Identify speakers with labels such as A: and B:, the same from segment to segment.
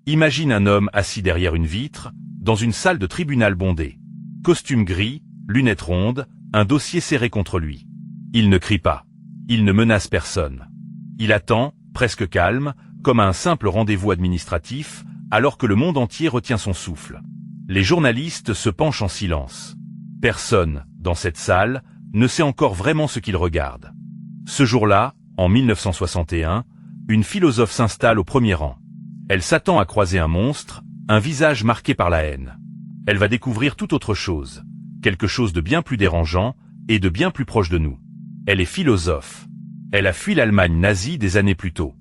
A: Imagine un homme assis derrière une vitre, dans une salle de tribunal bondée. Costume gris, lunettes rondes, un dossier serré contre lui. Il ne crie pas. Il ne menace personne. Il attend, presque calme, comme à un simple rendez-vous administratif, alors que le monde entier retient son souffle. Les journalistes se penchent en silence. Personne, dans cette salle, ne sait encore vraiment ce qu'il regarde. Ce jour-là, en 1961, une philosophe s'installe au premier rang. Elle s'attend à croiser un monstre, un visage marqué par la haine. Elle va découvrir tout autre chose, quelque chose de bien plus dérangeant et de bien plus proche de nous. Elle est philosophe. Elle a fui l'Allemagne nazie des années plus tôt.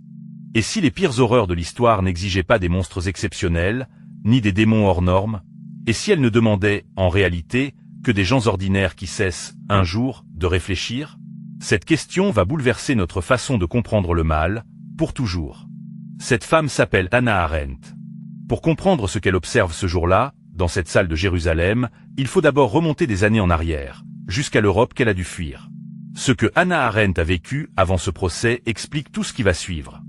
A: Et si les pires horreurs de l'histoire n'exigeaient pas des monstres exceptionnels, ni des démons hors normes, et si elle ne demandait, en réalité, que des gens ordinaires qui cessent, un jour, de réfléchir? Cette question va bouleverser notre façon de comprendre le mal, pour toujours. Cette femme s'appelle Hannah Arendt. Pour comprendre ce qu'elle observe ce jour-là, dans cette salle de Jérusalem, il faut d'abord remonter des années en arrière, jusqu'à l'Europe qu'elle a dû fuir. Ce que Hannah Arendt a vécu avant ce procès explique tout ce qui va suivre.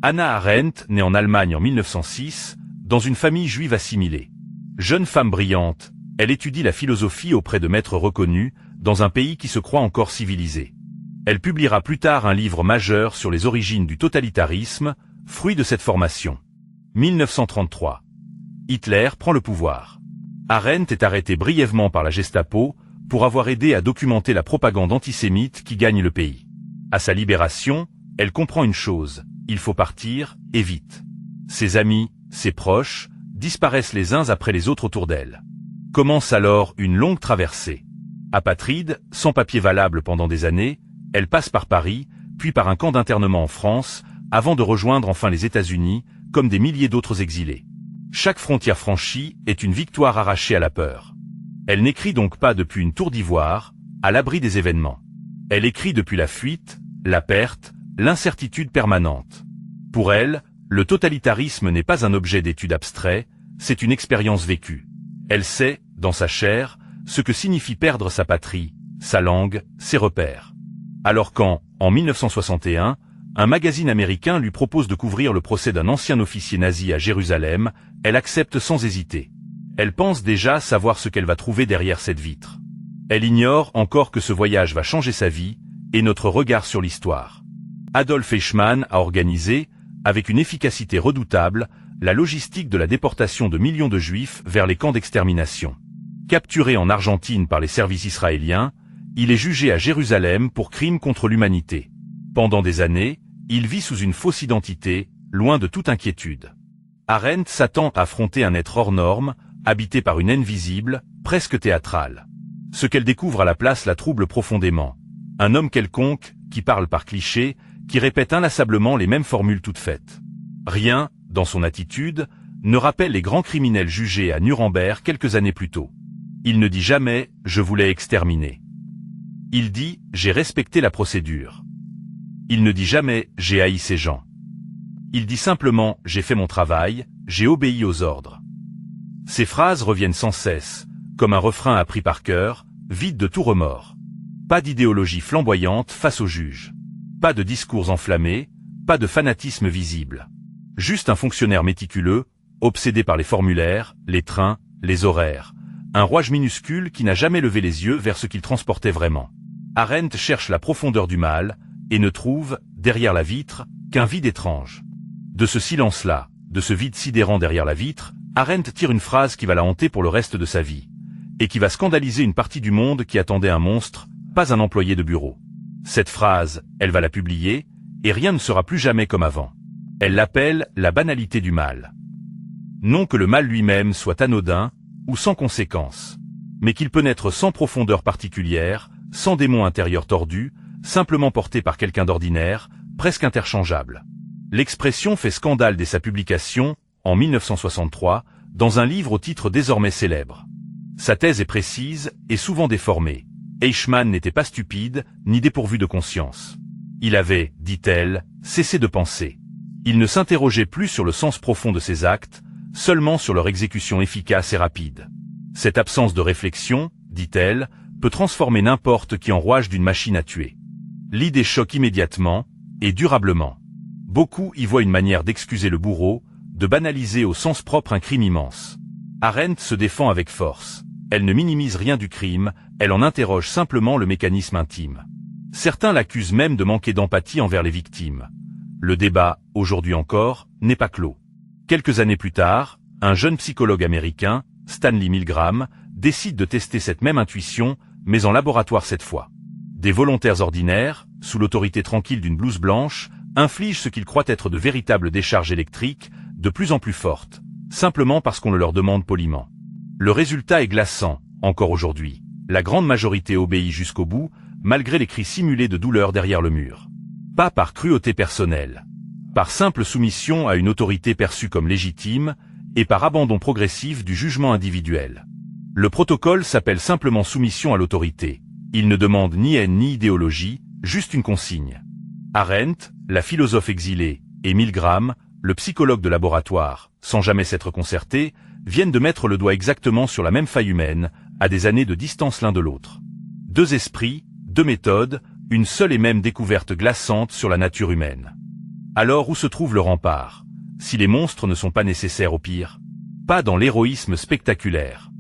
A: Hannah Arendt naît en Allemagne en 1906, dans une famille juive assimilée. Jeune femme brillante, elle étudie la philosophie auprès de maîtres reconnus, dans un pays qui se croit encore civilisé. Elle publiera plus tard un livre majeur sur les origines du totalitarisme, fruit de cette formation. 1933. Hitler prend le pouvoir. Arendt est arrêtée brièvement par la Gestapo pour avoir aidé à documenter la propagande antisémite qui gagne le pays. À sa libération, elle comprend une chose, il faut partir, et vite. Ses amis, ses proches, disparaissent les uns après les autres autour d'elle. Commence alors une longue traversée. Apatride, sans papier valable pendant des années, elle passe par Paris, puis par un camp d'internement en France, avant de rejoindre enfin les États-Unis, comme des milliers d'autres exilés. Chaque frontière franchie est une victoire arrachée à la peur. Elle n'écrit donc pas depuis une tour d'ivoire, à l'abri des événements. Elle écrit depuis la fuite, la perte, l'incertitude permanente. Pour elle, le totalitarisme n'est pas un objet d'étude abstrait, c'est une expérience vécue. Elle sait, dans sa chair, ce que signifie perdre sa patrie, sa langue, ses repères. Alors quand, en 1961, un magazine américain lui propose de couvrir le procès d'un ancien officier nazi à Jérusalem, elle accepte sans hésiter. Elle pense déjà savoir ce qu'elle va trouver derrière cette vitre. Elle ignore encore que ce voyage va changer sa vie, et notre regard sur l'histoire. Adolf Eichmann a organisé, avec une efficacité redoutable, la logistique de la déportation de millions de Juifs vers les camps d'extermination. Capturé en Argentine par les services israéliens, il est jugé à Jérusalem pour crimes contre l'humanité. Pendant des années, il vit sous une fausse identité, loin de toute inquiétude. Arendt s'attend à affronter un être hors norme, habité par une haine visible, presque théâtrale. Ce qu'elle découvre à la place la trouble profondément. Un homme quelconque, qui parle par cliché, qui répète inlassablement les mêmes formules toutes faites. Rien, dans son attitude, ne rappelle les grands criminels jugés à Nuremberg quelques années plus tôt. Il ne dit jamais « je voulais exterminer ». Il dit « j'ai respecté la procédure ». Il ne dit jamais « j'ai haï ces gens ». Il dit simplement « j'ai fait mon travail, j'ai obéi aux ordres ». Ces phrases reviennent sans cesse, comme un refrain appris par cœur, vide de tout remords. Pas d'idéologie flamboyante face au juge. Pas de discours enflammés, pas de fanatisme visible. Juste un fonctionnaire méticuleux, obsédé par les formulaires, les trains, les horaires. Un rouage minuscule qui n'a jamais levé les yeux vers ce qu'il transportait vraiment. Arendt cherche la profondeur du mal, et ne trouve, derrière la vitre, qu'un vide étrange. De ce silence-là, de ce vide sidérant derrière la vitre, Arendt tire une phrase qui va la hanter pour le reste de sa vie, et qui va scandaliser une partie du monde qui attendait un monstre, pas un employé de bureau. Cette phrase, elle va la publier, et rien ne sera plus jamais comme avant. Elle l'appelle la banalité du mal. Non que le mal lui-même soit anodin, ou sans conséquence, mais qu'il peut naître sans profondeur particulière, sans démon intérieur tordu, simplement porté par quelqu'un d'ordinaire, presque interchangeable. L'expression fait scandale dès sa publication, en 1963, dans un livre au titre désormais célèbre. Sa thèse est précise et souvent déformée. Eichmann n'était pas stupide, ni dépourvu de conscience. Il avait, dit-elle, cessé de penser. Il ne s'interrogeait plus sur le sens profond de ses actes, seulement sur leur exécution efficace et rapide. Cette absence de réflexion, dit-elle, peut transformer n'importe qui en rouage d'une machine à tuer. L'idée choque immédiatement, et durablement. Beaucoup y voient une manière d'excuser le bourreau, de banaliser au sens propre un crime immense. Arendt se défend avec force. Elle ne minimise rien du crime, elle en interroge simplement le mécanisme intime. Certains l'accusent même de manquer d'empathie envers les victimes. Le débat, aujourd'hui encore, n'est pas clos. Quelques années plus tard, un jeune psychologue américain, Stanley Milgram, décide de tester cette même intuition, mais en laboratoire cette fois. Des volontaires ordinaires, sous l'autorité tranquille d'une blouse blanche, infligent ce qu'ils croient être de véritables décharges électriques, de plus en plus fortes, simplement parce qu'on le leur demande poliment. Le résultat est glaçant, encore aujourd'hui. La grande majorité obéit jusqu'au bout, malgré les cris simulés de douleur derrière le mur. Pas par cruauté personnelle, par simple soumission à une autorité perçue comme légitime, et par abandon progressif du jugement individuel. Le protocole s'appelle simplement soumission à l'autorité. Il ne demande ni haine ni idéologie, juste une consigne. Arendt, la philosophe exilée, et Milgram, le psychologue de laboratoire, sans jamais s'être concertés, viennent de mettre le doigt exactement sur la même faille humaine, à des années de distance l'un de l'autre. Deux esprits, deux méthodes, une seule et même découverte glaçante sur la nature humaine. Alors où se trouve le rempart, si les monstres ne sont pas nécessaires au pire? Pas dans l'héroïsme spectaculaire.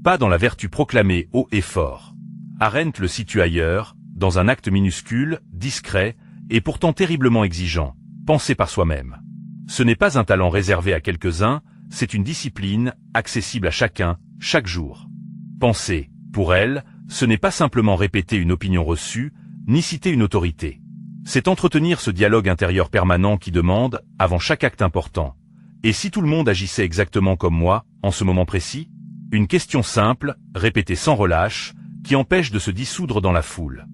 A: Pas dans la vertu proclamée haut et fort. Arendt le situe ailleurs, dans un acte minuscule, discret, et pourtant terriblement exigeant, pensé par soi-même. Ce n'est pas un talent réservé à quelques-uns, c'est une discipline, accessible à chacun, chaque jour. Penser, pour elle, ce n'est pas simplement répéter une opinion reçue, ni citer une autorité. C'est entretenir ce dialogue intérieur permanent qui demande, avant chaque acte important, « Et si tout le monde agissait exactement comme moi, en ce moment précis ?» Une question simple, répétée sans relâche, qui empêche de se dissoudre dans la foule.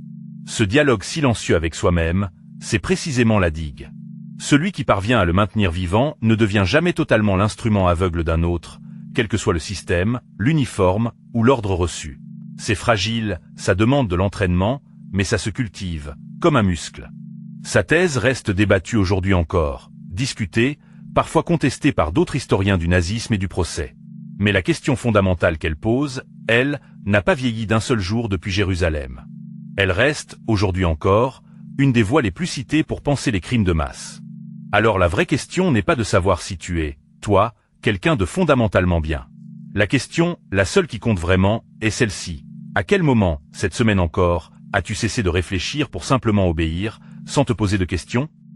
A: Ce dialogue silencieux avec soi-même, c'est précisément la digue. Celui qui parvient à le maintenir vivant ne devient jamais totalement l'instrument aveugle d'un autre, quel que soit le système, l'uniforme ou l'ordre reçu. C'est fragile, ça demande de l'entraînement, mais ça se cultive, comme un muscle. Sa thèse reste débattue aujourd'hui encore, discutée, parfois contestée par d'autres historiens du nazisme et du procès. Mais la question fondamentale qu'elle pose, elle, n'a pas vieilli d'un seul jour depuis Jérusalem. Elle reste, aujourd'hui encore, une des voies les plus citées pour penser les crimes de masse. Alors la vraie question n'est pas de savoir si tu es, toi, quelqu'un de fondamentalement bien. La question, la seule qui compte vraiment, est celle-ci. À quel moment, cette semaine encore, as-tu cessé de réfléchir pour simplement obéir, sans te poser de questions ?